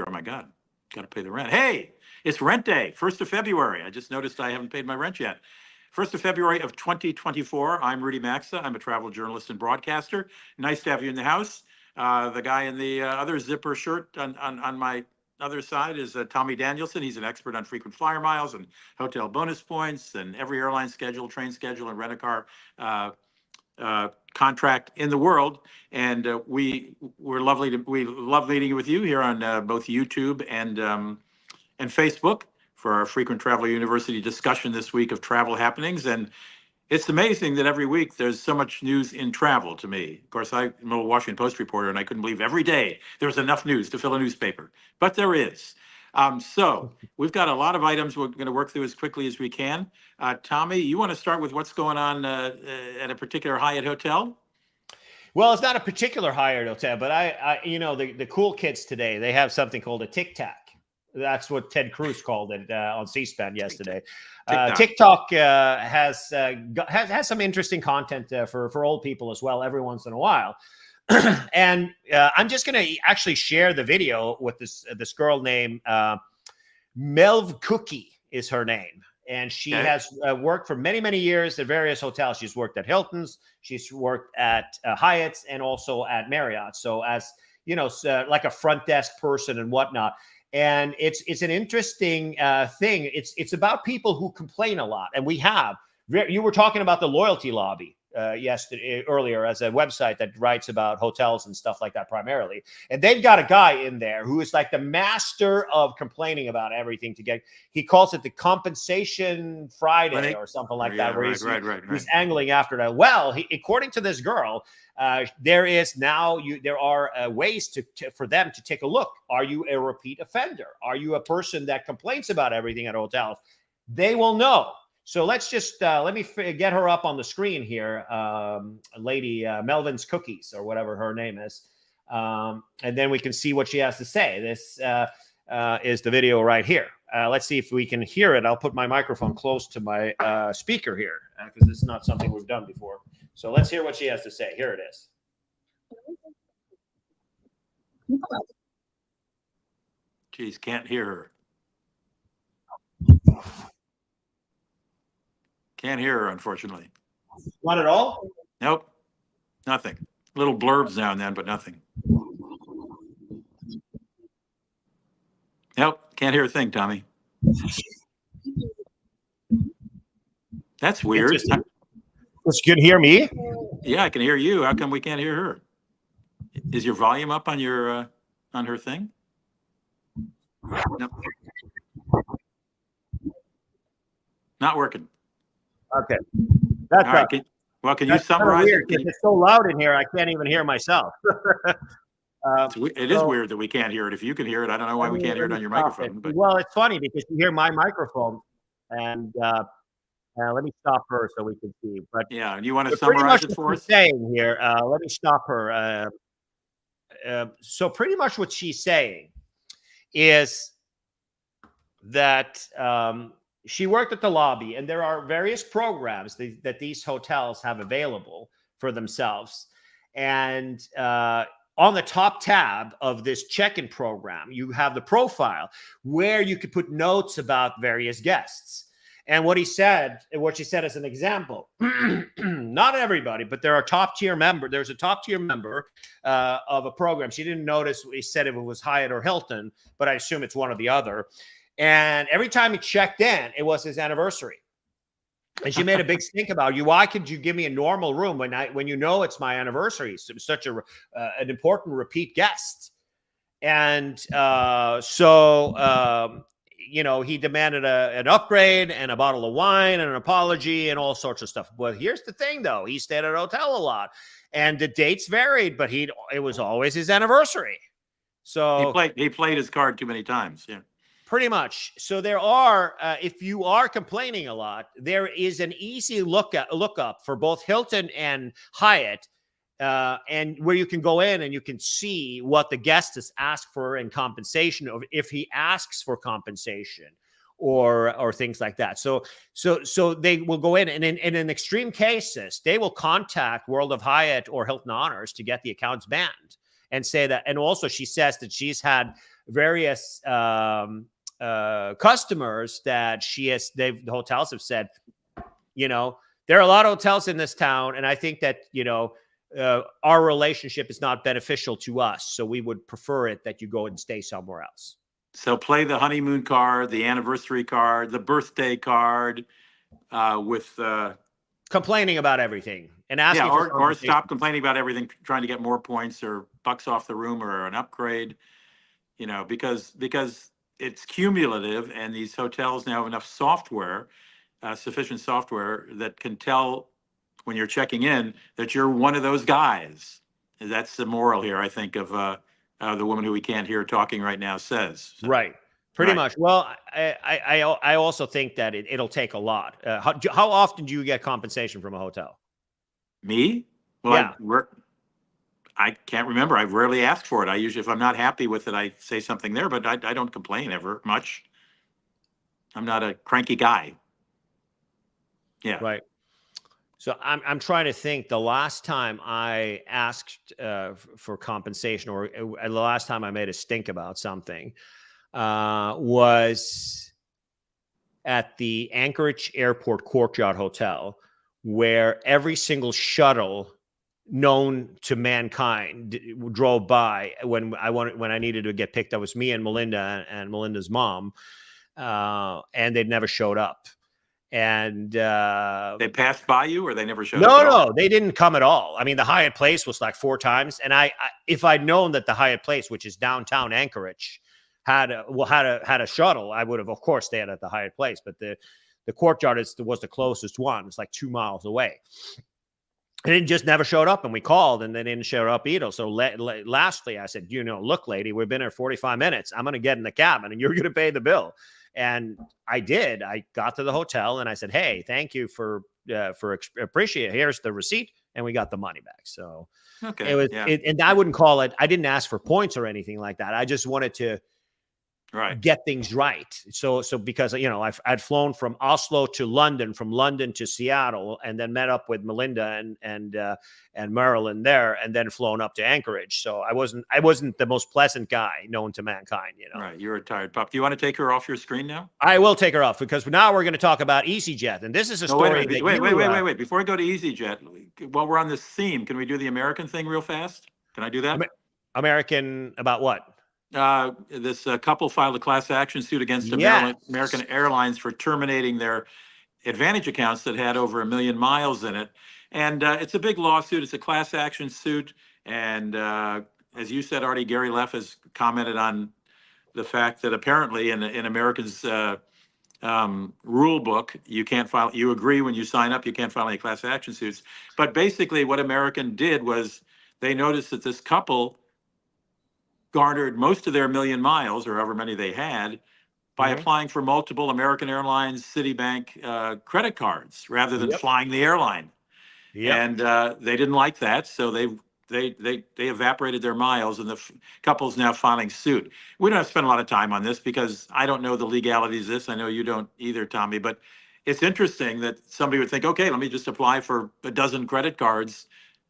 Oh my God, got to pay the rent. Hey, it's rent day, 1st of February. I just noticed I haven't paid my rent yet. 1st of February of 2024. I'm Rudy Maxa. I'm a travel journalist and broadcaster. Nice to have you in the house. The guy in the other zipper shirt on my other side is Tommy Danielsen. He's an expert on frequent flyer miles and hotel bonus points and every airline schedule, train schedule, and rent-a-car contract in the world. And we love meeting with you here on both YouTube and Facebook for our Frequent Traveler University discussion this week of travel happenings. And it's amazing that every week there's so much news in travel to me. Of course, I'm a Washington Post reporter, and I couldn't believe every day there was enough news to fill a newspaper. But there is. So we've got a lot of items we're going to work through as quickly as we can. Tommy, you want to start with what's going on at a particular Hyatt hotel? Well, it's not a particular Hyatt hotel, but I the cool kids today, they have something called a Tic Tac. That's what Ted Cruz called it on C-SPAN yesterday. TikTok has some interesting content for old people as well every once in a while. And I'm just going to actually share the video with this girl named Melv Cookie is her name. And she has worked for many, many years at various hotels. She's worked at Hilton's, she's worked at Hyatt's, and also at Marriott. So as, like a front desk person and whatnot. And it's an interesting thing. It's about people who complain a lot. And you were talking about the Loyalty Lobby earlier as a website that writes about hotels and stuff like that primarily. And they've got a guy in there who is like the master of complaining about everything he calls it the Compensation Friday or something like that, where he's angling after that. Well, according to this girl, there are ways for them to take a look. Are you a repeat offender? Are you a person that complains about everything at hotels? They will know. So let's just let me get her up on the screen here, Lady Melvin's Cookies or whatever her name is, and then we can see what she has to say. This is the video right here. Let's see if we can hear it. I'll put my microphone close to my speaker here because it's not something we've done before. So let's hear what she has to say. Here it is. Geez, can't hear her. Can't hear her, unfortunately. Not at all? Nope. Nothing. Little blurbs now and then, but nothing. Nope. Can't hear a thing, Tommy. That's weird. You can hear me? Yeah, I can hear you. How come we can't hear her? Is your volume up on your on her thing? Nope. Not working. Okay. That's all right. Can you summarize it? It's so loud in here, I can't even hear myself. It is weird that we can't hear it. If you can hear it, I don't know why we can't hear it on your microphone. But well, it's funny because you hear my microphone, and let me stop her so we can see. But yeah, you want to summarize it for us? Saying here, let me stop her. So pretty much what she's saying is that she worked at the lobby, and there are various programs that these hotels have available for themselves. And on the top tab of this check-in program, you have the profile where you could put notes about various guests. And what she said as an example, not everybody, but there's a top-tier member of a program. She didn't notice he said if it was Hyatt or Hilton, but I assume it's one or the other. And every time he checked in, it was his anniversary. And she made a big stink about you. Why could you give me a normal room when you know it's my anniversary? It's such an important repeat guest. And he demanded an upgrade and a bottle of wine and an apology and all sorts of stuff. But here's the thing, though. He stayed at a hotel a lot. And the dates varied, but it was always his anniversary. So he played his card too many times, yeah. Pretty much. So there are, if you are complaining a lot, there is an easy lookup for both Hilton and Hyatt, and where you can go in and you can see what the guest has asked for in compensation, or if he asks for compensation, or things like that. So they will go in, and in extreme cases, they will contact World of Hyatt or Hilton Honors to get the accounts banned and say that. And also, she says that she's had various customers that the hotels have said, you know, there are a lot of hotels in this town, and I think that, you know, our relationship is not beneficial to us, so we would prefer it that you go and stay somewhere else. So play the honeymoon card, the anniversary card, the birthday card, with complaining about everything and asking or stop complaining about everything, trying to get more points or bucks off the room or an upgrade. You know, because it's cumulative, and these hotels now have enough software, sufficient software that can tell when you're checking in that you're one of those guys. That's the moral here, I think, of the woman who we can't hear talking right now says. So, right. Pretty much. Well, I also think that it'll take a lot. How often do you get compensation from a hotel? Me? Well, yeah. I can't remember. I rarely ask for it. I usually, if I'm not happy with it, I say something there, but I don't complain ever much. I'm not a cranky guy. Yeah. Right. So I'm trying to think. The last time I asked for compensation, or the last time I made a stink about something, was at the Anchorage Airport Courtyard Hotel, where every single shuttle known to mankind drove by when I needed to get picked up. It was me and Melinda and Melinda's mom, and they'd never showed up. And they passed by you, or they never showed up? No, they didn't come at all. I mean, the Hyatt Place was like 4 times, and I if I'd known that the Hyatt Place, which is downtown Anchorage, had a shuttle, I would have, of course, stayed at the Hyatt Place. But the Courtyard was the closest one. It's like 2 miles away. And it just never showed up, and we called, and they didn't show up either. So lastly, I said, you know, look, lady, we've been here 45 minutes. I'm going to get in the cabin, and you're going to pay the bill. And I did. I got to the hotel, and I said, hey, thank you for appreciate it. Here's the receipt, and we got the money back. So okay, it was, and I wouldn't call it. I didn't ask for points or anything like that. I just wanted to get things right. So because, you know, I'd flown from Oslo to London, from London to Seattle, and then met up with Melinda and Marilyn there, and then flown up to Anchorage. So I wasn't the most pleasant guy known to mankind, you know. Right. You're a tired pup. Do you want to take her off your screen now? I will take her off, because now we're going to talk about EasyJet, and this is a story. Wait. Before I go to EasyJet, while we're on this theme, can we do the American thing real fast? Can I do that? American about what? This couple filed a class action suit against American Airlines for terminating their AAdvantage accounts that had over 1 million miles in it. And it's a big lawsuit. It's a class action suit. And as you said, Artie, Gary Leff has commented on the fact that apparently in Americans' rule book, you can't file, you agree when you sign up, you can't file any class action suits. But basically what American did was they noticed that this couple garnered most of their 1 million miles, or however many they had, by applying for multiple American Airlines, Citibank credit cards rather than flying the airline. And they didn't like that, so they evaporated their miles, and the couple's now filing suit. We don't have to spend a lot of time on this because I don't know the legalities of this. I know you don't either, Tommy, but it's interesting that somebody would think, okay, let me just apply for a dozen credit cards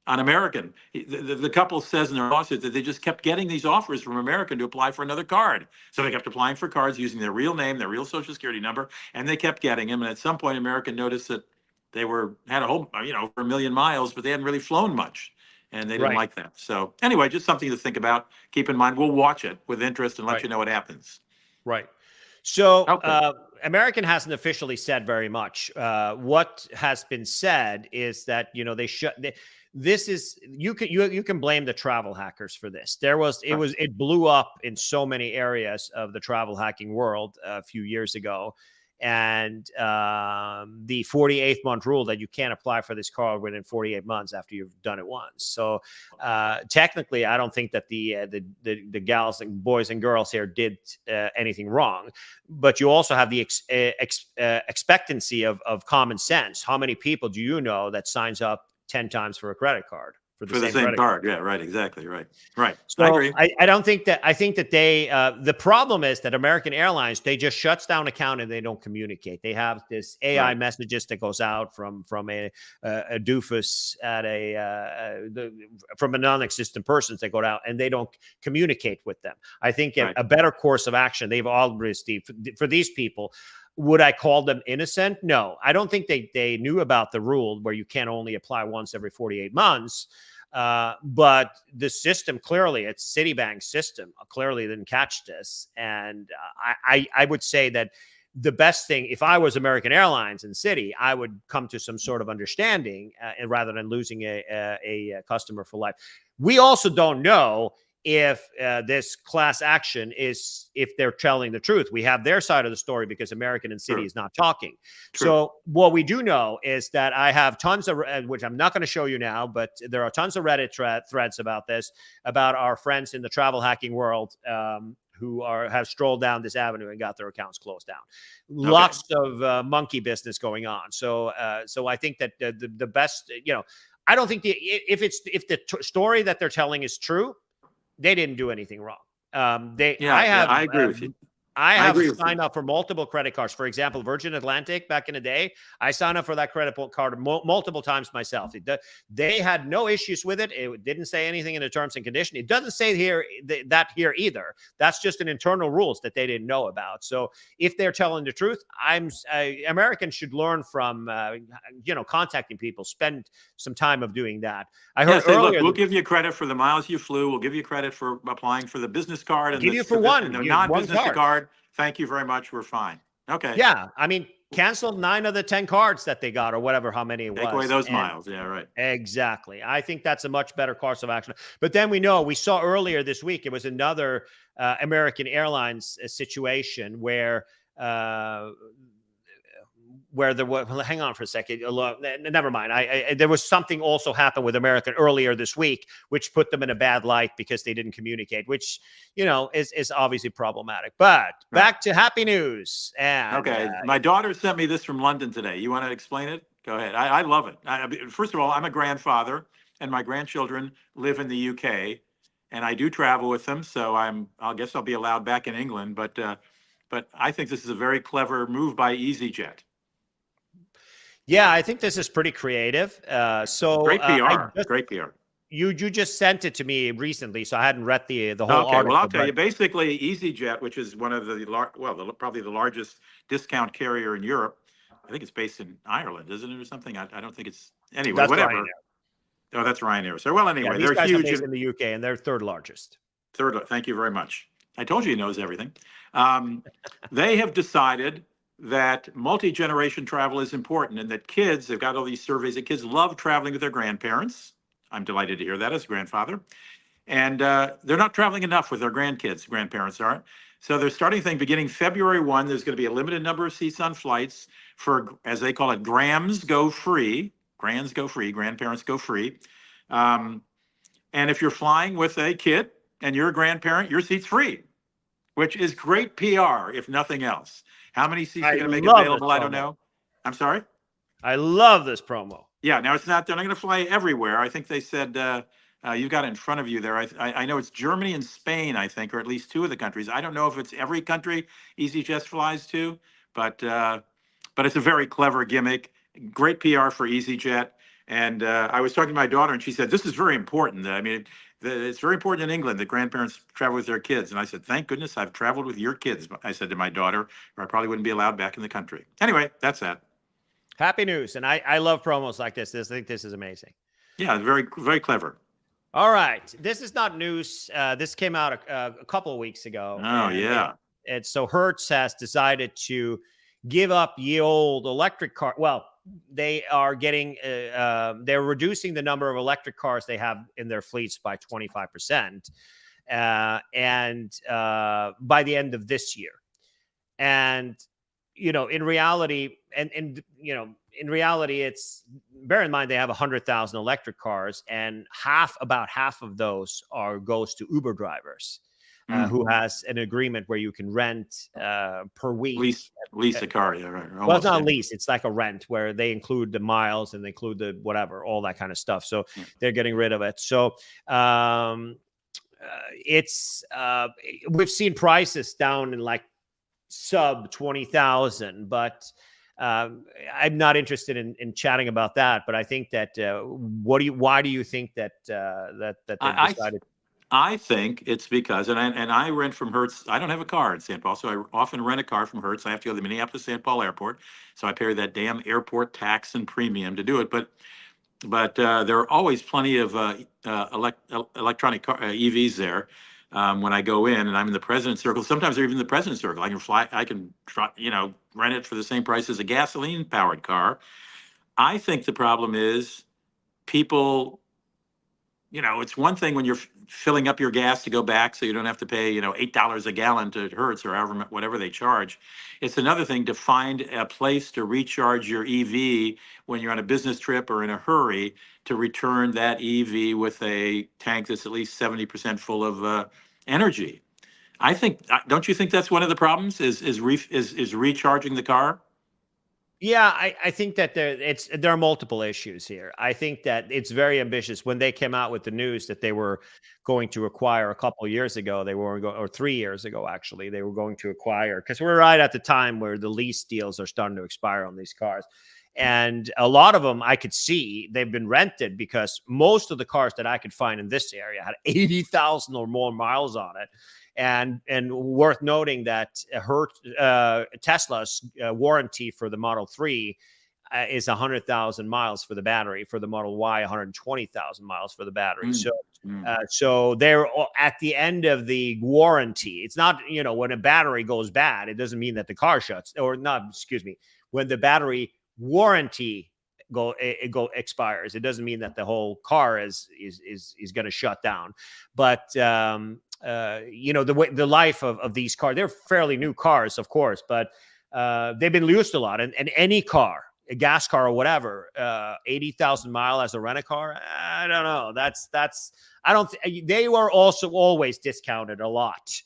on American. The couple says in their lawsuit that they just kept getting these offers from American to apply for another card. So they kept applying for cards using their real name, their real social security number, and they kept getting them. And at some point, American noticed that they had a whole, you know, over 1 million miles, but they hadn't really flown much, and they didn't like that. So anyway, just something to think about. Keep in mind, we'll watch it with interest and let you know what happens. Right. So American hasn't officially said very much. What has been said is that, you know, this is, you can blame the travel hackers for this. It blew up in so many areas of the travel hacking world a few years ago. And the 48th month rule that you can't apply for this card within 48 months after you've done it once. So technically, I don't think that the gals and boys and girls here did anything wrong. But you also have the expectancy of common sense. How many people do you know that signs up 10 times for a credit card? for the For the same same credit card. Yeah, right. Exactly. Right. Right. I So agree. I don't think that I think that they the problem is that American Airlines, they just shuts down account and they don't communicate. They have this AI Right. messages that goes out from a doofus at from a non-existent person that go out, and they don't communicate with them. I think Right. a better course of action, they've already for these people. Would I call them innocent? No, I don't think they knew about the rule where you can only apply once every 48 months. But the system clearly, it's Citibank's system, clearly didn't catch this. And I would say that the best thing, if I was American Airlines and Citi, I would come to some sort of understanding and rather than losing a customer for life. We also don't know if this class action is if they're telling the truth. We have their side of the story because American and Citi is not talking. True. So what we do know is that I have tons of, which I'm not going to show you now, but there are tons of Reddit threads about this, about our friends in the travel hacking world who have strolled down this avenue and got their accounts closed down. Okay. Lots of monkey business going on. So I think that the best, I don't think if the story that they're telling is true, they didn't do anything wrong. I agree with you. I have signed up for multiple credit cards. For example, Virgin Atlantic back in the day, I signed up for that credit card multiple times myself. They had no issues with it. It didn't say anything in the terms and conditions. It doesn't say here that here either. That's just an internal rules that they didn't know about. So if they're telling the truth, Americans should learn from contacting people. Spend some time of doing that. I heard earlier. Look, we'll give you credit for the miles you flew. We'll give you credit for applying for the business card and the non-business card. Thank you very much. We're fine. Okay. Yeah. I mean, cancel 9 of the 10 cards that they got or whatever, how many it was. Take away those miles. Yeah, right. Exactly. I think that's a much better course of action. But then we saw earlier this week, it was another American Airlines situation where hang on for a second. Never mind. There was something also happened with American earlier this week, which put them in a bad light because they didn't communicate, which, is obviously problematic. But back to happy news. And, okay. My daughter sent me this from London today. You want to explain it? Go ahead. I love it. First of all, I'm a grandfather and my grandchildren live in the UK and I do travel with them. So I guess I'll be allowed back in England, but I think this is a very clever move by EasyJet. Yeah, I think this is pretty creative. Great PR. Great PR. You just sent it to me recently, so I hadn't read the whole article. Okay, well, I'll tell you. Basically, EasyJet, which is one of probably the largest discount carrier in Europe. I think it's based in Ireland, isn't it, or something? I don't think it's anyway. That's whatever. Ryanair. Oh, that's Ryanair. So anyway, these they're guys huge are based in the UK, and they're third largest. Thank you very much. I told you he knows everything. They have decided that multi-generation travel is important and that they've got all these surveys that kids love traveling with their grandparents. I'm delighted to hear that as a grandfather. And they're not traveling enough with their grandparents aren't. So they're starting a thing beginning February 1, there's going to be a limited number of seats on flights for, as they call it, grams go free, grandparents go free. And if you're flying with a kid and you're a grandparent, your seat's free, which is great PR, if nothing else. How many seats are going to make available? I don't know. I'm sorry? I love this promo. Yeah, now they're not going to fly everywhere. I think they said, you got it in front of you there. I know it's Germany and Spain, I think, or at least 2 of the countries. I don't know if it's every country EasyJet flies to, but it's a very clever gimmick. Great PR for EasyJet. And I was talking to my daughter and she said, this is very important. I mean, it's very important in England that grandparents travel with their kids. And I said, thank goodness I've traveled with your kids. I said to my daughter, or I probably wouldn't be allowed back in the country. Anyway, that's that. Happy news. And I love promos like this. I think this is amazing. Yeah, very, very clever. All right. This is not news. This came out a couple of weeks ago. Oh, yeah. And so Hertz has decided to give up ye old electric car. Well, they are they're reducing the number of electric cars they have in their fleets by 25%. And by the end of this year. And, in reality, in reality, it's, bear in mind, they have 100,000 electric cars and about half of those goes to Uber drivers. Who has an agreement where you can rent per week Lease a car, yeah, right. Well, it's Almost, not yeah. lease. It's like a rent where they include the miles and they include the whatever, all that kind of stuff. So they're getting rid of it. So it's we've seen prices down in like sub 20,000, but I'm not interested in chatting about that. But I think that why do you think that that they've decided? I think it's because, and I rent from Hertz. I don't have a car in St. Paul, so I often rent a car from Hertz. I have to go to the Minneapolis-St. Paul airport, so I pay that damn airport tax and premium to do it. But there are always plenty of electronic EVs there when I go in, and I'm in the President's Circle. Sometimes they're even in the President's Circle. I can fly. I can try, rent it for the same price as a gasoline-powered car. I think the problem is people. It's one thing when you're filling up your gas to go back, so you don't have to pay, $8 a gallon to Hertz or however whatever they charge. It's another thing to find a place to recharge your EV when you're on a business trip or in a hurry to return that EV with a tank that's at least 70% full of energy. I think, don't you think that's one of the problems? Is recharging the car? Yeah, I think that there are multiple issues here. I think that it's very ambitious. When they came out with the news that they were going to acquire a couple of years ago, or 3 years ago, actually, they were going to acquire, because we're right at the time where the lease deals are starting to expire on these cars. And a lot of them I could see they've been rented, because most of the cars that I could find in this area had 80,000 or more miles on it. And worth noting that Tesla's warranty for the Model 3 is 100,000 miles for the battery. For the Model Y, 120,000 miles for the battery. So they're at the end of the warranty. It's not, when a battery goes bad, it doesn't mean that the car shuts, or not, excuse me, when the battery warranty expires, it doesn't mean that the whole car is going to shut down. But the life of these cars, they're fairly new cars, of course, but they've been used a lot. And any car, a gas car or whatever, 80,000 mile as a rent a car, I don't know. They were also always discounted a lot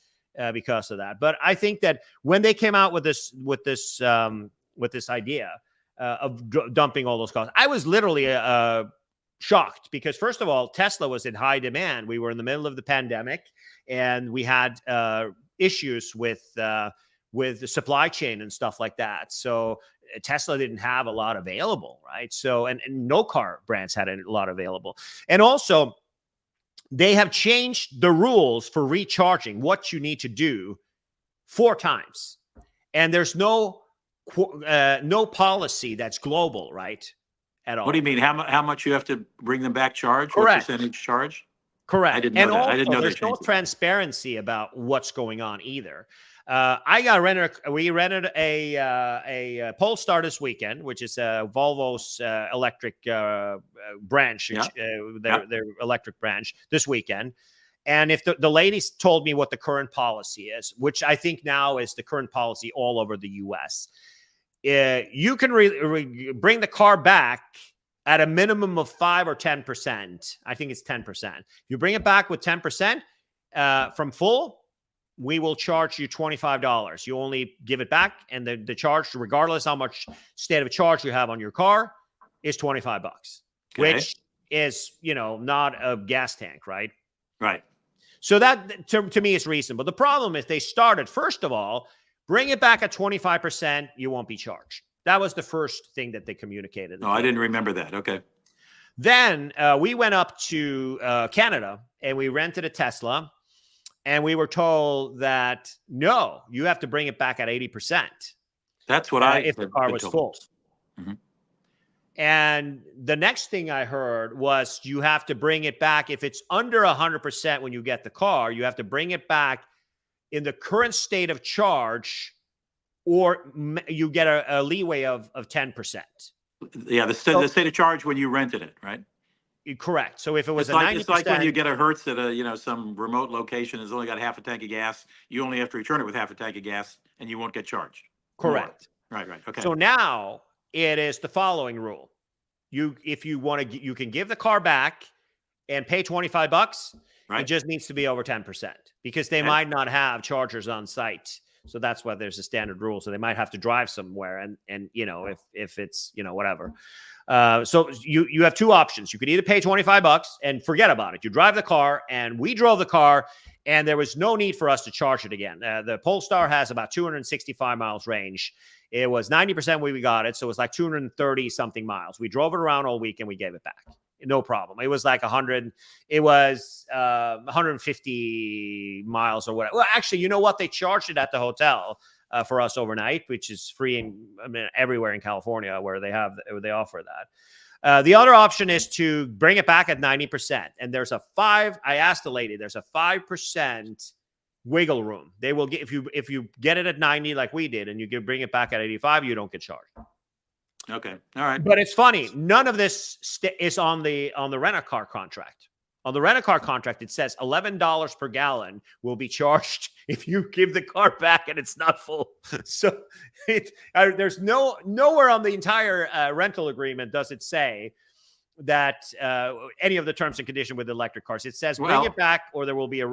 because of that. But I think that when they came out with this idea of dumping all those costs, I was literally shocked, because first of all, Tesla was in high demand. We were in the middle of the pandemic, and we had issues with the supply chain and stuff like that. So Tesla didn't have a lot available, right? So and no car brands had a lot available. And also, they have changed the rules for recharging, what you need to do 4 times, and there's no policy that's global, right? At all. What do you mean? How much you have to bring them back charge? Correct. What percentage charge? Correct. I didn't know that. Also, I didn't know there's no transparency about what's going on either. We rented a Polestar this weekend, which is Volvo's electric branch, their electric branch this weekend. And if the ladies told me what the current policy is, which I think now is the current policy all over the U.S., you can bring the car back at a minimum of 5 or 10%. I think it's 10%. If you bring it back with 10% from full, we will charge you $25. You only give it back, and the charge, regardless how much state of charge you have on your car, is $25, which is, not a gas tank, right? Right. So that to me is reasonable. The problem is they started, first of all, bring it back at 25%, you won't be charged. That was the first thing that they communicated. Oh, I didn't remember that. Okay. Then we went up to Canada, and we rented a Tesla, and we were told that, no, you have to bring it back at 80%. That's what if the car was full. Mm-hmm. And the next thing I heard was you have to bring it back. If it's under 100% when you get the car, you have to bring it back in the current state of charge, or you get a leeway of 10%. Yeah, the state of charge when you rented it, right? Correct. So if it was it's like when you get a Hertz at some remote location, it's only got half a tank of gas. You only have to return it with half a tank of gas, and you won't get charged. Correct. Right. Okay. So now it is the following rule: if you want to, you can give the car back and pay $25. Right. It just needs to be over 10%, because they might not have chargers on site So that's why there's a standard rule. So they might have to drive somewhere, and you know, if it's, you know, whatever. So you have two options. You could either pay $25 and forget about it. You drive the car, and we drove the car, and there was no need for us to charge it again. The Polestar has about 265 miles range. It was 90% when we got it, so it was like 230 something miles. We drove it around all week and we gave it back. No problem. It was like 100. It was 150 miles or whatever. Well, actually, you know what? They charged it at the hotel for us overnight, which is free in, I mean, everywhere in California where they offer that. The other option is to bring it back at 90%. And there's I asked the lady, there's a 5% wiggle room. They will get, if you get it at 90 like we did, and you can bring it back at 85, you don't get charged. Okay. All right. But it's funny. None of this is on the rent-a-car contract. On the rent-a-car contract, it says $11 per gallon will be charged if you give the car back and it's not full. So there's nowhere on the entire rental agreement does it say that any of the terms and conditions with electric cars. It says bring it back, or there will be a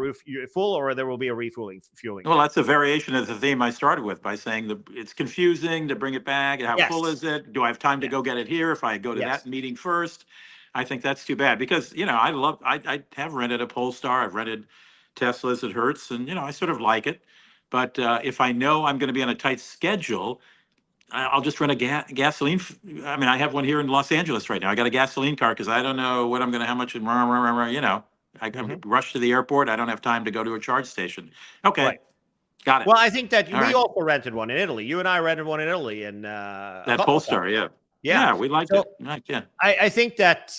full, or there will be a refueling. Well, that's a variation of the theme I started with by saying it's confusing to bring it back. How full is it? Do I have time to go get it here if I go to that meeting first? I think that's too bad because, you know, I have rented a Polestar. I've rented Teslas at Hertz, and, you know, I sort of like it. But if I know I'm going to be on a tight schedule, I'll just rent a gasoline. I mean, I have one here in Los Angeles right now. I got a gasoline car because I don't know what I'm going to, how much, you know, I rush to the airport. I don't have time to go to a charge station. Okay. Right. Got it. Well, I think that we also rented one in Italy. You and I rented one in Italy. And that Polestar, yeah, we liked it. Right, yeah. I think that,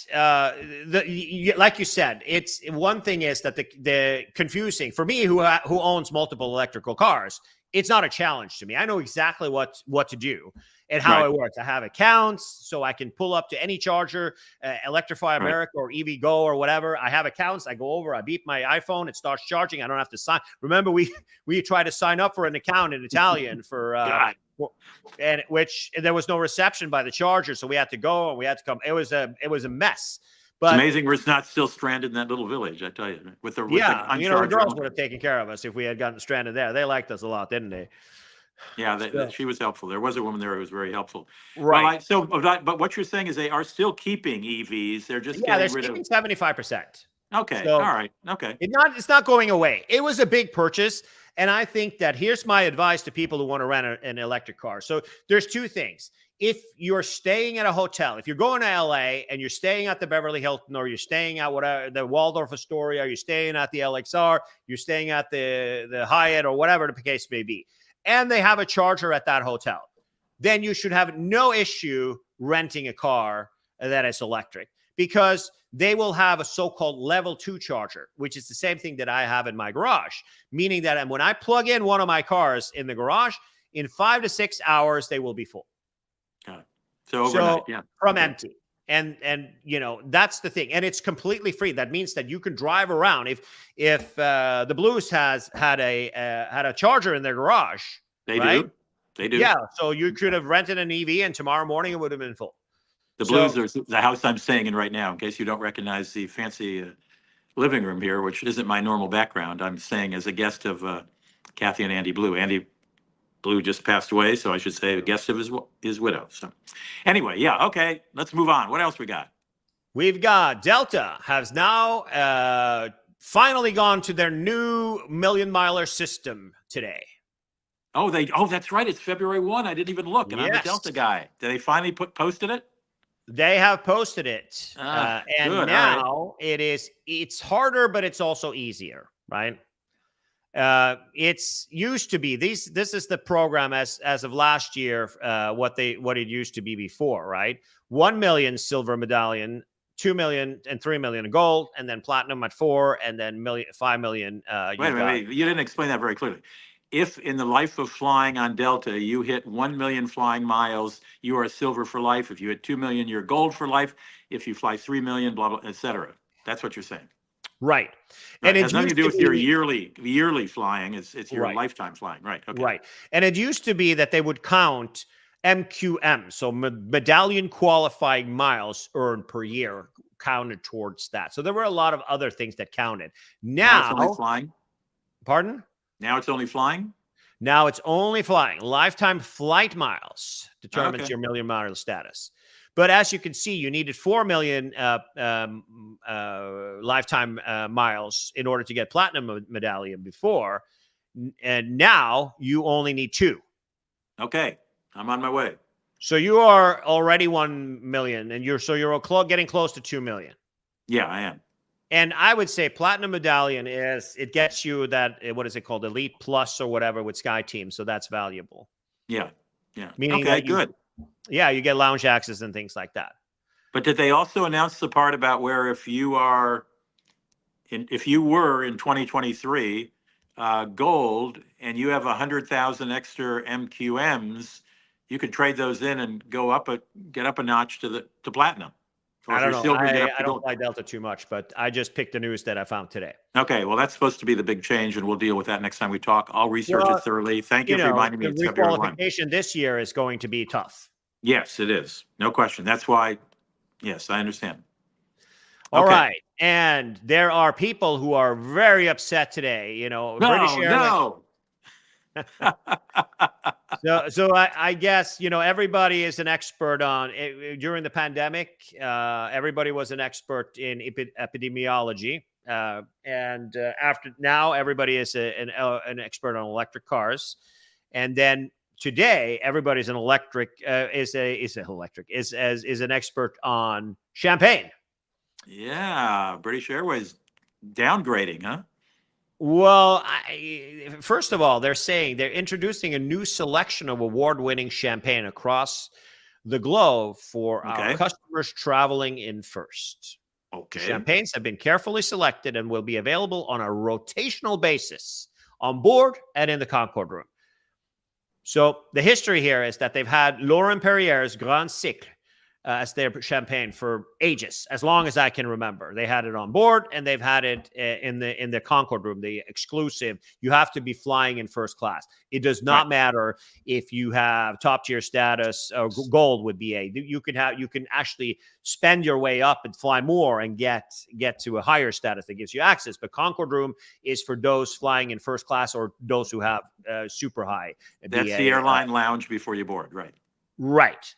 like you said, it's one thing is that the confusing for me who owns multiple electrical cars. It's not a challenge to me. I know exactly what to do and how it works. I have accounts, so I can pull up to any charger, Electrify America or EV Go or whatever. I have accounts. I go over, I beep my iPhone, it starts charging. I don't have to sign. Remember, we tried to sign up for an account in Italian for and which there was no reception by the charger, so we had to go and we had to come. It was a mess. But it's amazing we're not still stranded in that little village, I tell you. With the you know, the girls would have taken care of us if we had gotten stranded there. They liked us a lot, didn't they? Yeah, she was helpful. There was a woman there who was very helpful. Right. Well, but what you're saying is they are still keeping EVs. They're just getting rid of 75%. Okay. So all right. Okay. It's not going away. It was a big purchase. And I think that here's my advice to people who want to rent an electric car. So there's two things. If you're staying at a hotel, if you're going to LA and you're staying at the Beverly Hilton, or you're staying at whatever the Waldorf Astoria, or you're staying at the LXR, you're staying at the Hyatt or whatever the case may be, and they have a charger at that hotel, then you should have no issue renting a car that is electric, because they will have a so-called level 2 charger, which is the same thing that I have in my garage, meaning that when I plug in one of my cars in the garage, in 5 to 6 hours, they will be full. Got it. So overnight, from empty. And you know, that's the thing. And it's completely free. That means that you can drive around. If the Blues had a charger in their garage. They do. Yeah. So you could have rented an EV and tomorrow morning it would have been full. The Blues are the house I'm staying in right now, in case you don't recognize the fancy living room here, which isn't my normal background. I'm staying as a guest of Kathy and Andy Blue. Andy Blue just passed away, so I should say a guest of his widow. So anyway, okay, let's move on. What else we got? We've got Delta has now finally gone to their new million-miler system today. Oh, that's right. It's February 1. I didn't even look, and I'm a Delta guy. Did they finally posted it? They have posted it. And good. Now it's harder, but it's also easier, right? It's used to be this is the program as of last year, what it used to be before, right? 1 million silver medallion, 2 million and 3 million gold, and then platinum at 4, and then 5 million. Wait, you didn't explain that very clearly. If in the life of flying on Delta, you hit 1 million flying miles, you are silver for life. If you hit 2 million, you're gold for life. If you fly 3 million, blah, blah, et cetera. That's what you're saying. Right. And it has nothing to do with your yearly flying. It's your lifetime flying. Right. Okay. Right. And it used to be that they would count MQM, so medallion qualifying miles earned per year counted towards that. So there were a lot of other things that counted. Now it's only flying. Pardon? Now it's only flying? Now it's only flying. Lifetime flight miles determines Okay. your million mile status. But as you can see, you needed 4 million lifetime miles in order to get platinum medallion before. And now you only need 2. Okay. I'm on my way. So you are already 1 million, and you're getting close to 2 million. Yeah, I am. And I would say platinum medallion it gets you that, what is it called? Elite Plus or whatever with Sky Team. So that's valuable. Yeah. Yeah. Meaning Okay, that good. you get lounge access and things like that. But did they also announce the part about where if you were in 2023 gold and you have 100,000 extra MQMs, you could trade those in and get up a notch to platinum. Or I if don't you're know. silver, get up I to don't gold. fly Delta too much, but I just picked the news that I found today. Okay, well, that's supposed to be the big change, and we'll deal with that next time we talk. I'll research it thoroughly. Thank you for reminding me the it's February 1. requalification this year is going to be tough. Yes, it is. No question. That's why, yes, I understand. All Okay. right. And there are people who are very upset today. British Airways. So I guess, everybody is an expert on it. During the pandemic. Everybody was an expert in epidemiology. And after now, everybody is an expert on electric cars. And then today, everybody's an is an expert on champagne. Yeah, British Airways downgrading, huh? Well, first of all, they're introducing a new selection of award-winning champagne across the globe for our customers traveling in first. Okay. Champagnes have been carefully selected and will be available on a rotational basis on board and in the Concorde room. So the history here is that they've had Laurent Perrier's Grand Cycle as their champagne for ages, as long as I can remember. They had it on board, and they've had it in the Concorde room, the exclusive. You have to be flying in first class. It does not matter if you have top tier status or gold with BA. You can actually spend your way up and fly more and get to a higher status that gives you access. But Concorde room is for those flying in first class or those who have super high BA. That's the airline lounge before you board, right? Right.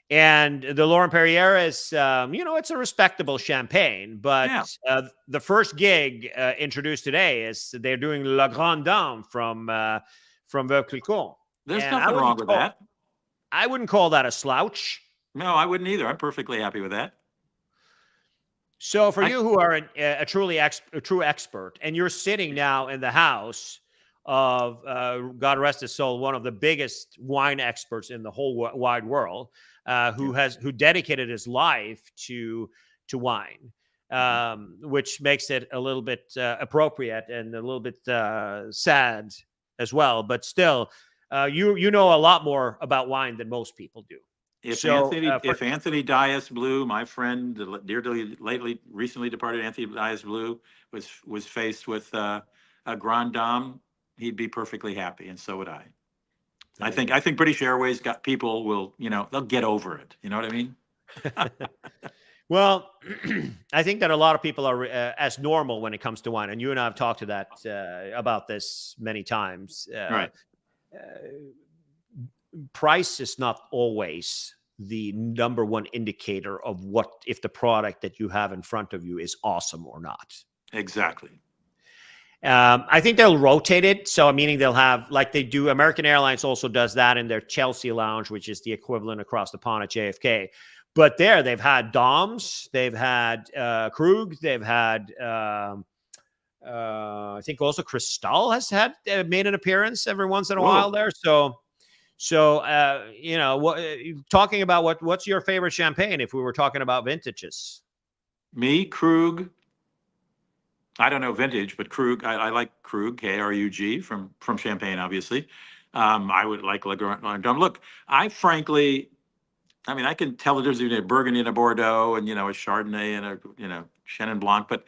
And the Laurent Perrier is, it's a respectable champagne, but the first gig introduced today is they're doing La Grande Dame from Veuve Clicquot. There's nothing wrong with that. I wouldn't call that a slouch. No, I wouldn't either. I'm perfectly happy with that. So for you who are a true expert, and you're sitting now in the house of, God rest his soul, one of the biggest wine experts in the whole wide world, who dedicated his life to wine, which makes it a little bit appropriate and a little bit sad as well. But still, you know a lot more about wine than most people do. If Anthony Dias Blue, my friend, the dearly recently departed Anthony Dias Blue, was faced with a Grand Dame, he'd be perfectly happy, and so would I. I think British Airways they'll get over it. You know what I mean? Well, I think that a lot of people are as normal when it comes to wine, and you and I have talked about this many times. Right. Price is not always the number one indicator of if the product that you have in front of you is awesome or not. Exactly. I think they'll rotate it. So meaning they'll have, like they do, American Airlines also does that in their Chelsea lounge, which is the equivalent across the pond at JFK. But they've had Doms, they've had Krug, they've had, I think also Cristal has made an appearance every once in a while there. So talking about what's your favorite champagne if we were talking about vintages? Me, Krug. I don't know vintage, but Krug. I like Krug, Krug from Champagne, obviously. I would like La Grande Dame. Look, I can tell the difference between a Burgundy and a Bordeaux, and a Chardonnay and a Chenin Blanc, but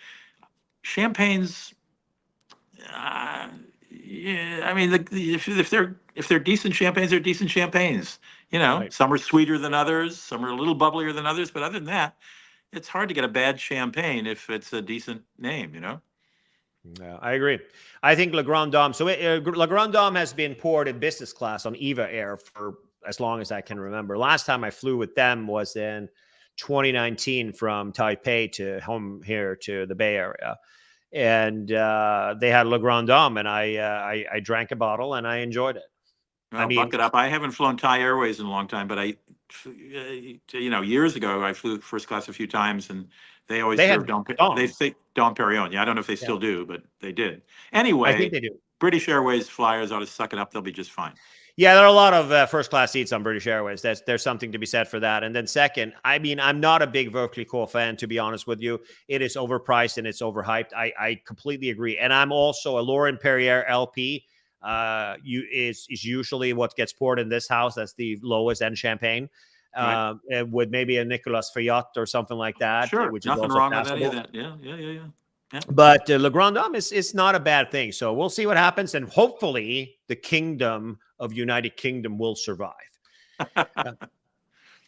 champagnes. If they're decent champagnes, they're decent champagnes. Some are sweeter than others, some are a little bubblier than others, but other than that, it's hard to get a bad champagne if it's a decent name, Yeah, I agree. I think Le Grand Dame. So Le Grand Dame has been poured in business class on Eva Air for as long as I can remember. Last time I flew with them was in 2019 from Taipei to home here to the Bay Area, and they had Le Grand Dame, and I drank a bottle and I enjoyed it. Well, I mean, buck it up. I haven't flown Thai Airways in a long time, but years ago, I flew first class a few times, and they always they served had Dom. they say Dom Perignon. Yeah, I don't know if they still do, but they did. I Anyway, think they do. British Airways flyers ought to suck it up. They'll be just fine. Yeah, there are a lot of first class seats on British Airways. There's something to be said for that. And then second, I mean, I'm not a big Veuve Clicquot fan, to be honest with you. It is overpriced and it's overhyped. I completely agree. And I'm also a Laurent Perrier LP. Is usually what gets poured in this house. That's the lowest end champagne. Right. With maybe a Nicolas Fayot or something like that. Sure, Which nothing is also wrong passable. with any of that. Yeah. But Le Grand Dame is not a bad thing. So we'll see what happens. And hopefully the kingdom of United Kingdom will survive.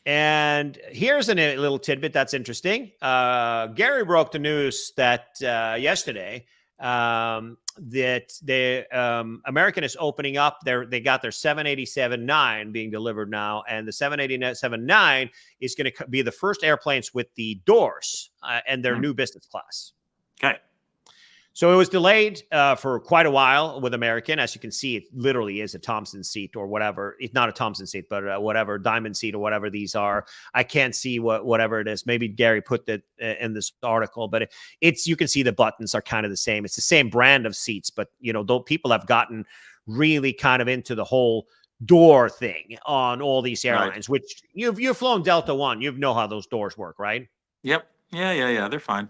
And here's a little tidbit that's interesting. Gary broke the news that yesterday that the American is opening up. They got their 787-9 being delivered now. And the 787-9 is going to be the first airplanes with the doors and their new business class. Okay. So it was delayed for quite a while with American. As you can see, it literally is a Thompson seat or whatever. It's not a Thompson seat, but whatever, diamond seat or whatever these are. I can't see whatever it is. Maybe Gary put that in this article, but you can see the buttons are kind of the same. It's the same brand of seats, but though people have gotten really kind of into the whole door thing on all these airlines, right, which you've flown Delta One. You know how those doors work, right? Yep. Yeah. They're fine.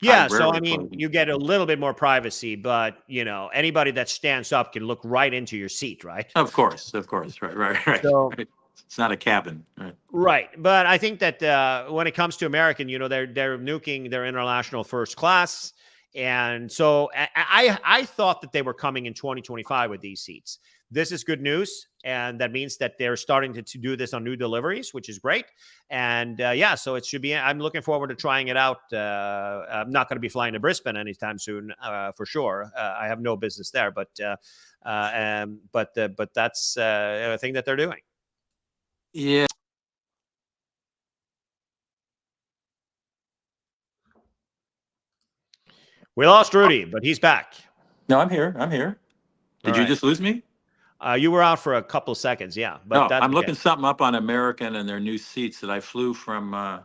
Yeah, so I mean, you get a little bit more privacy, but anybody that stands up can look right into your seat, right? Of course, right. So, it's not a cabin, right? Right, but I think that when it comes to American, they're nuking their international first class, and so I thought that they were coming in 2025 with these seats. This is good news, and that means that they're starting to do this on new deliveries, which is great. And so it should be. I'm looking forward to trying it out. I'm not going to be flying to Brisbane anytime soon, for sure. I have no business there, but that's a thing that they're doing. Yeah. We lost Rudy, but he's back. No, I'm here. Did you just lose me? You were out for a couple of seconds, yeah. But no, I'm looking something up on American and their new seats that I flew from from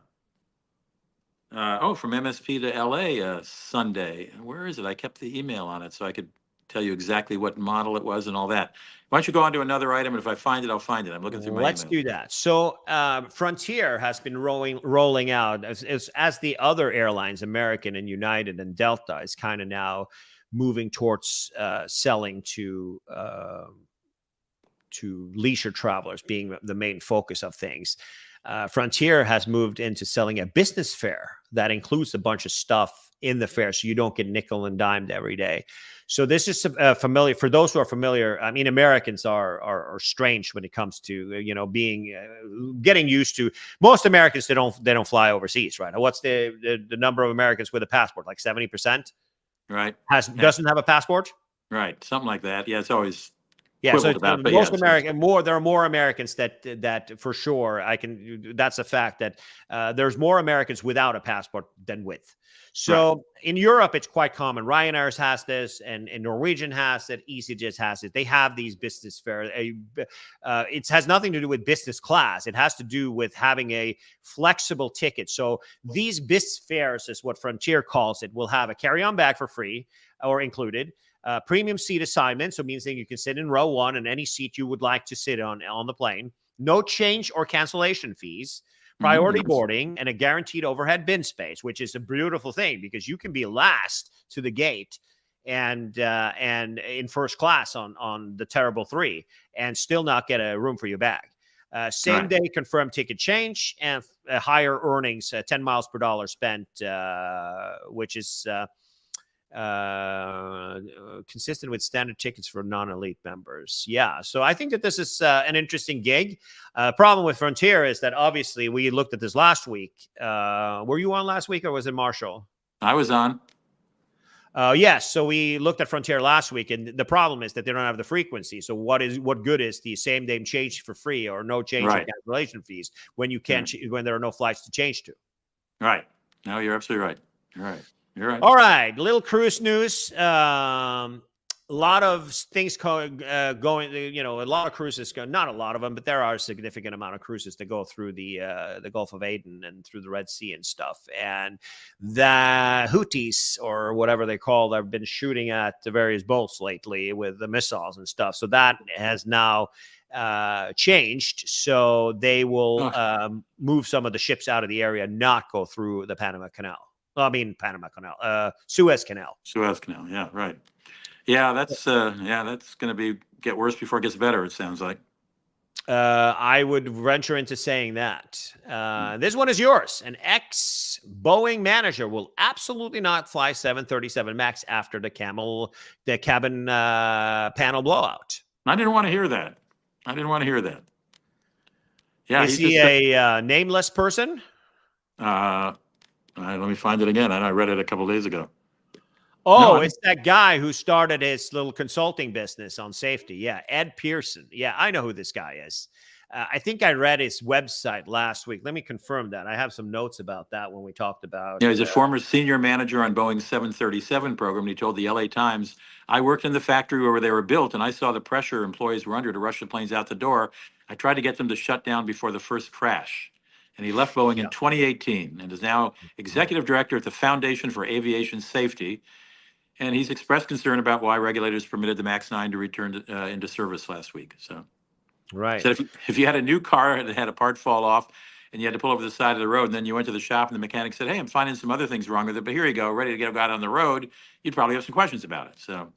MSP to LA Sunday. Where is it? I kept the email on it so I could tell you exactly what model it was and all that. Why don't you go on to another item, and if I find it, I'll find it. I'm looking through my Let's do that. So Frontier has been rolling out as the other airlines, American and United and Delta, is kind of now moving towards selling to leisure travelers being the main focus of things. Frontier has moved into selling a business fare that includes a bunch of stuff in the fare, so you don't get nickel and dimed every day. So this is familiar for those who are familiar. I mean, Americans are strange when it comes to getting used to. Most Americans they don't fly overseas, right? What's the number of Americans with a passport? Like 70%, right? Doesn't have a passport, right? Something like that. Yeah, it's always. Yeah, so there are more Americans that for sure that's a fact that there's more Americans without a passport than with. So in Europe, it's quite common. Ryanair has this, and Norwegian has it. EasyJet has it. They have these business fares. It has nothing to do with business class. It has to do with having a flexible ticket. So these business fares, is what Frontier calls it, will have a carry-on bag for free or included. Premium seat assignment, so it means that you can sit in row one and any seat you would like to sit on the plane. No change or cancellation fees, priority boarding, and a guaranteed overhead bin space, which is a beautiful thing because you can be last to the gate and in first class on the terrible 3 and still not get a room for your bag. Same day confirmed ticket change and higher earnings, 10 miles per dollar spent, which is consistent with standard tickets for non-elite members. Yeah, so I think that this is an interesting gig. Problem with Frontier is that obviously we looked at this last week. Were you on last week or was it Marshall? I was on. Yes. So we looked at Frontier last week, and the problem is that they don't have the frequency. So what good is the same day change for free or no change in cancellation fees when you can't when there are no flights to change to? Right. No, you're absolutely right. You're right. You're right. All right. Little cruise news. A lot of things going, a lot of cruises go, not a lot of them, but there are a significant amount of cruises that go through the Gulf of Aden and through the Red Sea and stuff. And the Houthis, or whatever they call, have been shooting at the various boats lately with the missiles and stuff. So that has now changed. So they will move some of the ships out of the area, not go through the Panama Canal. Well, I mean, Suez Canal. Suez Canal. Yeah, right. Yeah, that's going to get worse before it gets better, it sounds like. I would venture into saying that. This one is yours. An ex-Boeing manager will absolutely not fly 737 MAX after the cabin panel blowout. I didn't want to hear that. Yeah, is he a nameless person? Let me find it again. I read it a couple of days ago. Oh, it's that guy who started his little consulting business on safety. Yeah, Ed Pearson. Yeah, I know who this guy is. I think I read his website last week. Let me confirm that. I have some notes about that when we talked about. Yeah, he's a former senior manager on Boeing's 737 program. He told the LA Times, "I worked in the factory where they were built, and I saw the pressure employees were under to rush the planes out the door. I tried to get them to shut down before the first crash." And he left Boeing in 2018 and is now executive director at the Foundation for Aviation Safety. And he's expressed concern about why regulators permitted the MAX 9 to return into service last week. So, right. So if you had a new car that had a part fall off and you had to pull over the side of the road, and then you went to the shop and the mechanic said, "Hey, I'm finding some other things wrong with it, but here you go, ready to get out on the road," you'd probably have some questions about it. So,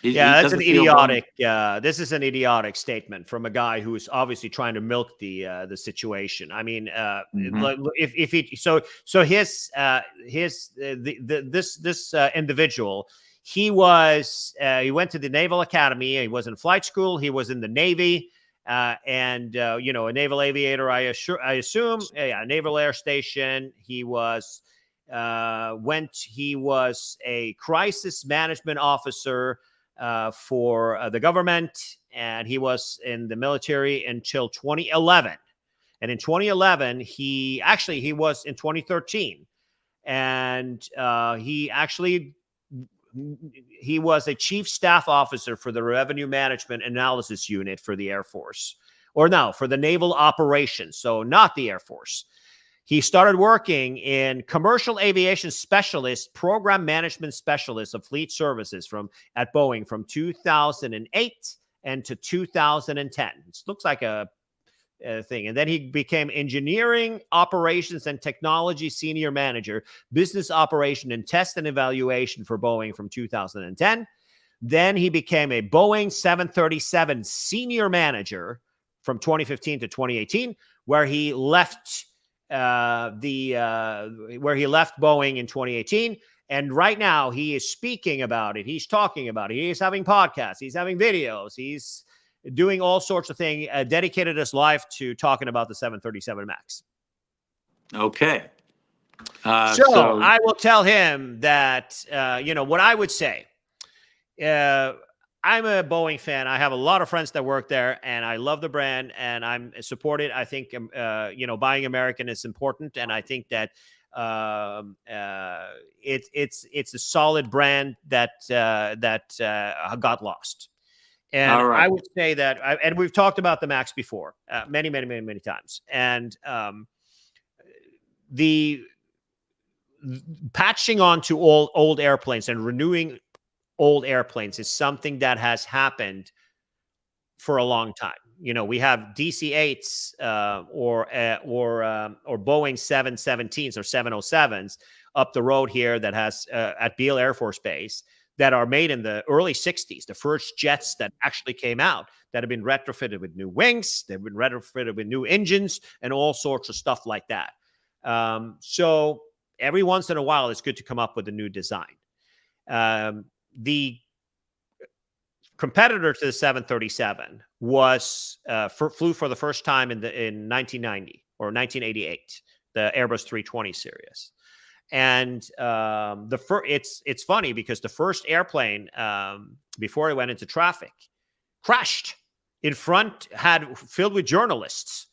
that's an idiotic. This is an idiotic statement from a guy who is obviously trying to milk the situation. I mean, if he this individual, he went to the Naval Academy. He was in flight school. He was in the Navy, and a naval aviator. I assume, Naval Air Station. He was He was a crisis management officer for the government, and he was in the military until 2011. And in 2011, he was in 2013, and he was a chief staff officer for the Revenue Management Analysis Unit for the Air Force, for the Naval Operations, so not the Air Force. He started working in commercial aviation specialist, program management specialist of fleet services at Boeing from 2008 and to 2010. It looks like a thing. And then he became engineering, operations, and technology senior manager, business operation and test and evaluation for Boeing from 2010. Then he became a Boeing 737 senior manager from 2015 to 2018, where he left Boeing in 2018, and right now he is speaking about it. He's talking about it. He's having podcasts. He's having videos. He's doing all sorts of things. Dedicated his life to talking about the 737 MAX. Okay. So I will tell him that what I would say. I'm a Boeing fan. I have a lot of friends that work there, and I love the brand, and I'm supported. I think, buying American is important, and I think that it's a solid brand that got lost. And I would say that, and we've talked about the MAX before, many times, and the patching onto all old airplanes and renewing old airplanes is something that has happened for a long time. We have DC-8s or Boeing 717s or 707s up the road here that has at Beale Air Force Base that are made in the early 60s, the first jets that actually came out that have been retrofitted with new wings, they've been retrofitted with new engines and all sorts of stuff like that. So every once in a while, it's good to come up with a new design. The competitor to the 737 flew for the first time in 1990 or 1988, the Airbus 320 series. And it's funny because the first airplane before it went into traffic crashed in front, filled with journalists.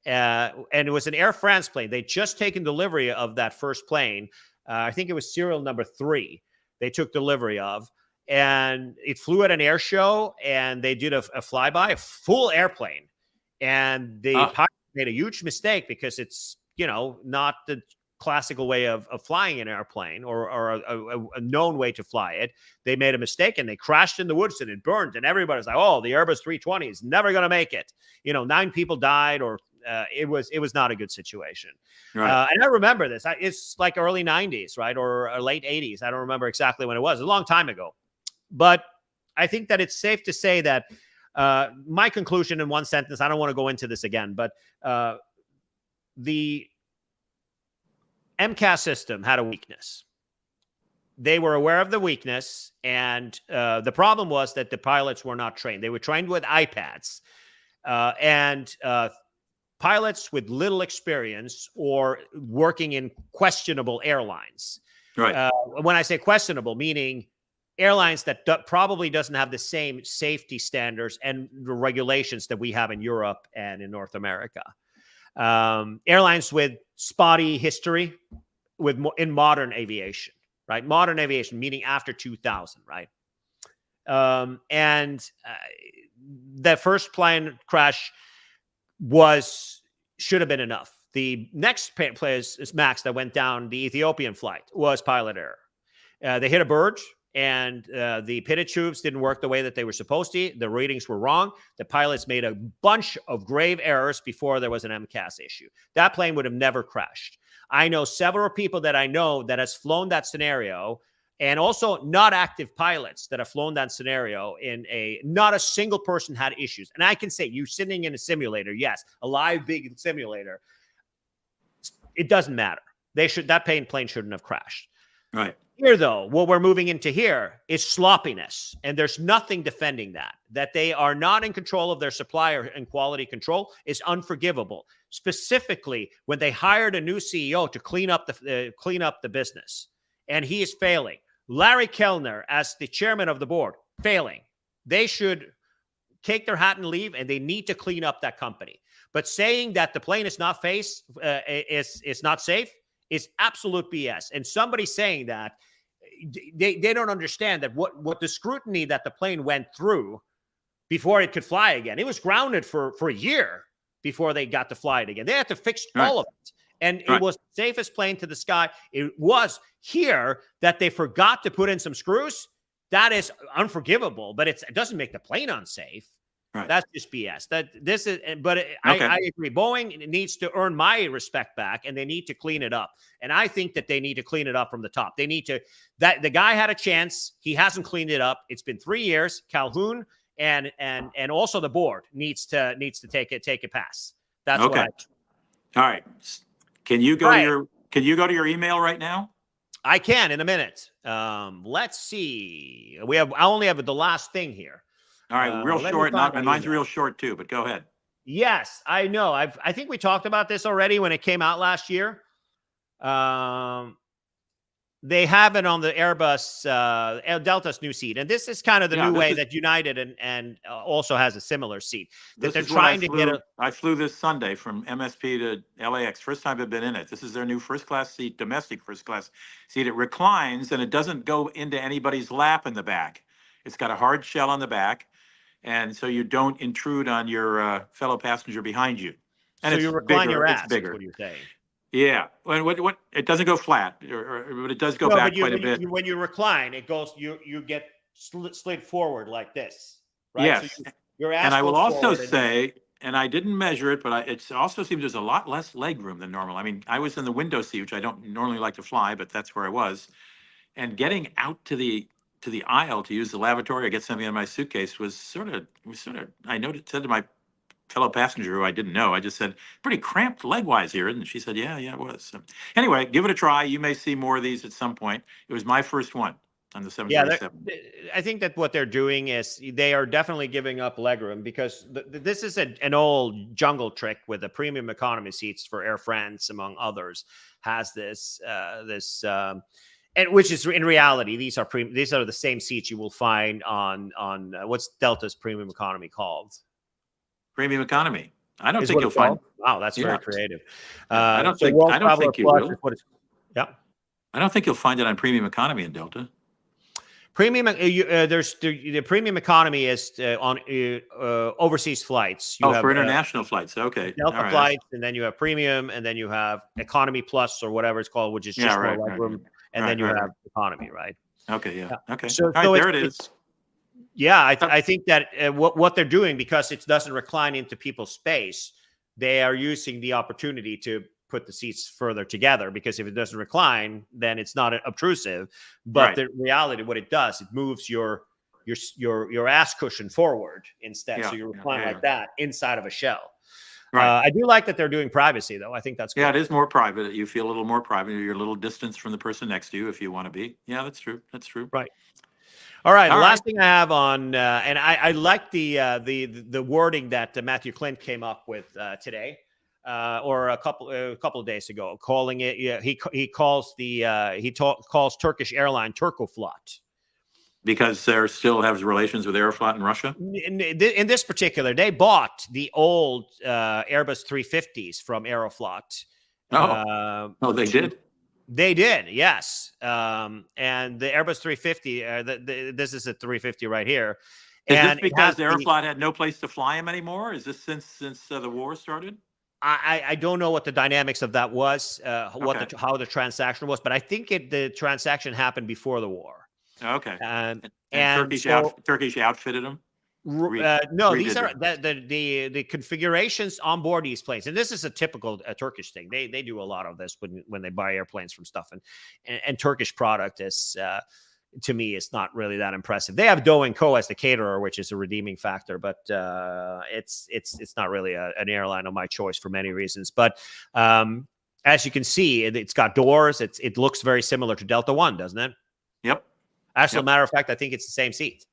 And it was an Air France plane. They'd just taken delivery of that first plane. I think it was serial number 3 they took delivery of. And it flew at an air show, and they did a flyby, a full airplane. And the pilot made a huge mistake because it's, not the classical way of flying an airplane or a known way to fly it. They made a mistake and they crashed in the woods and it burned. And everybody's like, oh, the Airbus 320 is never going to make it. 9 people died, or it was not a good situation. Right. And I remember this. It's like early 90s, right? Or late 80s. I don't remember exactly when it was. A long time ago. But I think that it's safe to say that my conclusion in one sentence, I don't want to go into this again, but the MCAS system had a weakness. They were aware of the weakness, and the problem was that the pilots were not trained. They were trained with iPads, and pilots with little experience or working in questionable airlines. Right. When I say questionable, meaning airlines that probably doesn't have the same safety standards and the regulations that we have in Europe and in North America. Airlines with spotty history in modern aviation, right? Modern aviation, meaning after 2000, right? And the first plane crash should have been enough. The next place is Max that went down, the Ethiopian flight, was pilot error. They hit a bird, and the pitted tubes didn't work the way that they were supposed to. The readings were wrong. The pilots made a bunch of grave errors before there was an MCAS issue. That plane would have never crashed. I know several people that I know that has flown that scenario, and also not active pilots that have flown that scenario not a single person had issues. And I can say, you sitting in a simulator, yes, a live big simulator, it doesn't matter. That plane shouldn't have crashed. Right. Here, though, what we're moving into here is sloppiness, and there's nothing defending that. That they are not in control of their supplier and quality control is unforgivable. Specifically, when they hired a new CEO to clean up the business, and he is failing. Larry Kellner, as the chairman of the board, failing. They should take their hat and leave, and they need to clean up that company. But saying that the plane is not not safe is absolute BS. And somebody saying that, they don't understand that what the scrutiny that the plane went through before it could fly again. It was grounded for a year before they got to fly it again. They had to fix all of it. And it was the safest plane to the sky. It was here that they forgot to put in some screws. That is unforgivable, but it doesn't make the plane unsafe. Right. That's just BS. I agree. Boeing needs to earn my respect back, and they need to clean it up. And I think that they need to clean it up from the top. They need to. That the guy had a chance. He hasn't cleaned it up. It's been 3 years. Calhoun and also the board needs to take a pass. That's okay. All right. Can you go to your email right now? I can in a minute. Let's see. I only have the last thing here. All right, real short. Mine's real short too, but go ahead. Yes, I know. I think we talked about this already when it came out last year. They have it on the Airbus Delta's new seat, and this is kind of the new way that United and also has a similar seat that they're trying to get. I flew this Sunday from MSP to LAX. First time I've been in it. This is their new first class seat, domestic first class seat. It reclines and it doesn't go into anybody's lap in the back. It's got a hard shell on the back. And so you don't intrude on your fellow passenger behind you. And so you recline your ass. It's bigger. What are you saying? Yeah. What it doesn't go flat, but it does go back quite a bit. When you recline, it goes. You get slid forward like this, right? Yes. So your ass. And I will also say, and I didn't measure it, but it also seems there's a lot less leg room than normal. I mean, I was in the window seat, which I don't normally like to fly, but that's where I was, and getting out to the aisle to use the lavatory or get something in my suitcase was sort of I said to my fellow passenger who I didn't know, I just said, pretty cramped leg-wise here, and she said, yeah, it was. So, anyway, give it a try. You may see more of these at some point. It was my first one. on the Yeah, 737. I think that what they're doing is they are definitely giving up legroom because this is an old jungle trick with the premium economy seats for Air France, among others, has and which is in reality these are the same seats you will find on what's Delta's premium economy called? Premium economy. I don't Is think what you'll it's called? find. Wow, that's Yeah. very creative. I don't So think. World I don't Traveler think you Plus will. is what it's. Yeah. I don't think you'll find it on premium economy in Delta. Premium, there's the premium economy is on overseas flights. You Oh, have for international flights. Okay. Delta All right. flights, and then you have premium, and then you have economy plus or whatever it's called, which is just more legroom, and then you have economy, right? Okay. Yeah. Okay. So, All right. There it is. Yeah, I think that what they're doing, because it doesn't recline into people's space, they are using the opportunity to put the seats further together, because if it doesn't recline, then it's not obtrusive. But the reality, what it does, it moves your ass cushion forward instead. So you recline like that inside of a shell. Right. I do like that they're doing privacy, though. I think that's cool. Yeah, it is more private. You feel a little more private. You're a little distance from the person next to you if you want to be. Yeah, that's true. That's true. Right. All right. The last thing I have on, and I like the wording that Matthew Clint came up with today, or a couple of days ago, calling it. Yeah, he calls calls Turkish airline Turkoflot, because they still have relations with Aeroflot in Russia. In this particular, they bought the old Airbus 350s from Aeroflot. They did. They did, yes. And the Airbus 350, this is a 350 right here. Is this because Aeroflot had no place to fly them anymore? Is this since the war started? I don't know what the dynamics of that was, how the transaction was, but I think the transaction happened before the war. Okay. And Turkish outfitted them? No, these are the configurations on board these planes, and this is a typical Turkish thing. They do a lot of this when they buy airplanes from stuff, and Turkish product is to me, it's not really that impressive. They have Doe & Co as the caterer, which is a redeeming factor, but it's not really an airline of my choice for many reasons. But as you can see, it's got doors. It looks very similar to Delta One, doesn't it? Yep. Actually, matter of fact, I think it's the same seat.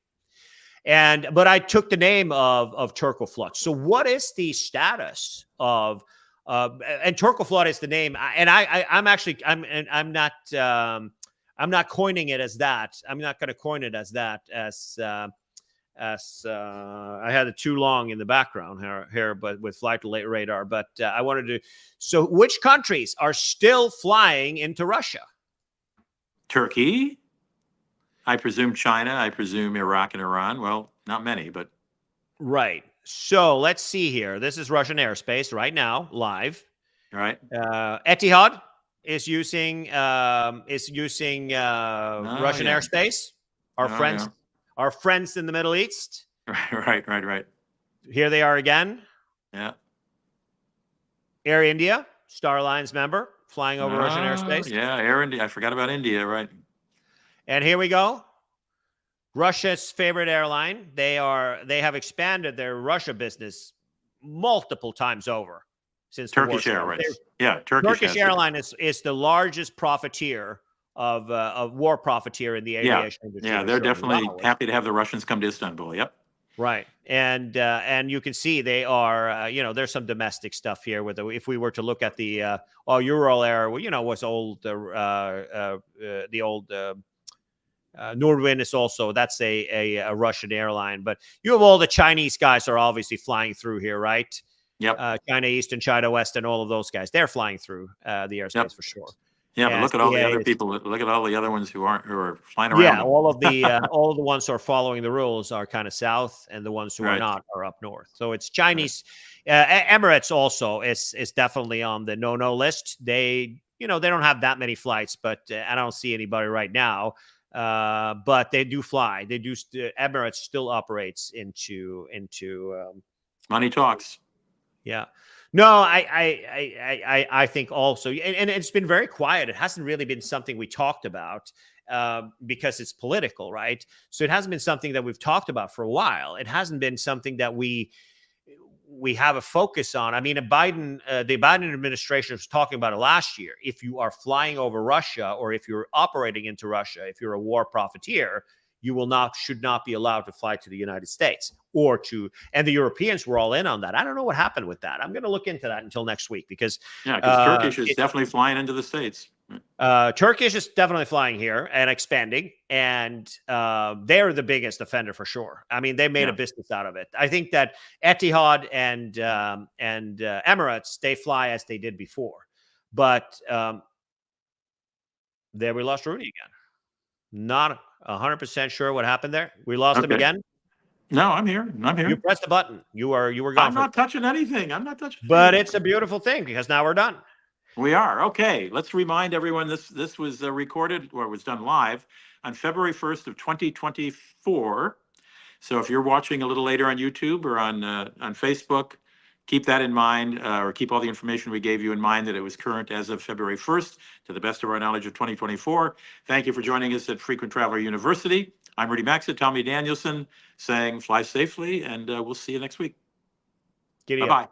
But I took the name of Turkoflot. So what is the status of and Turkoflot is the name, and I'm not coining it as that. I'm not going to coin it as that I had it too long in the background here, but with flight radar. But I wanted to. So which countries are still flying into Russia? Turkey. I presume China. I presume Iraq and Iran. Well, not many, but. Right. So let's see here. This is Russian airspace right now, live. Right. Etihad is using Russian airspace. Our friends in the Middle East. Right. Here they are again. Yeah. Air India, Star Alliance member, flying over Russian airspace. Yeah, Air India. I forgot about India, right. And here we go. Russia's favorite airline. They have expanded their Russia business multiple times over since Turkish Airlines. Yeah, Turkish Airline is the largest profiteer of war profiteer in the aviation industry. Yeah, they're definitely happy to have the Russians come to Istanbul. Yep. Right, and you can see they are. There's some domestic stuff here. If we were to look at the Ural Air, was old. The old. Nordwind is also, that's a Russian airline, but you have all the Chinese guys are obviously flying through here, right? Yep. China East and China West and all of those guys, they're flying through the airspace for sure. Yeah, but look at all the other people. Look at all the other ones who are flying around. Yeah, all of the ones who are following the rules are kind of south, and the ones who are not are up north. So it's Chinese. Emirates also is definitely on the no list. They they don't have that many flights, but I don't see anybody right now. But they do fly. They do. Emirates still operates into. Money talks. Yeah. No, I think also, and it's been very quiet. It hasn't really been something we talked about because it's political, right? So it hasn't been something that we've talked about for a while. It hasn't been something that we we have a focus on. I mean, the Biden administration was talking about it last year. If you are flying over Russia, or if you're operating into Russia, if you're a war profiteer, you should not be allowed to fly to the United States and the Europeans were all in on that. I don't know what happened with that. I'm going to look into that until next week because Turkish is definitely flying into the States. Turkish is definitely flying here and expanding, and they're the biggest offender for sure. I mean, they made a business out of it. I think that Etihad and Emirates, they fly as they did before, but there we lost Rudy again. Not 100% sure what happened there. We lost him again. No, I'm here. You pressed the button. You were gone. I'm not touching anything. But it's a beautiful thing because now we're done. We are. Okay. Let's remind everyone this was recorded, or was done live on February 1st of 2024. So if you're watching a little later on YouTube or on Facebook, keep that in mind, or keep all the information we gave you in mind, that it was current as of February 1st, to the best of our knowledge of 2024. Thank you for joining us at Frequent Traveler University. I'm Rudy Maxa, Tommy Danielsen, saying fly safely, and we'll see you next week. Bye-bye.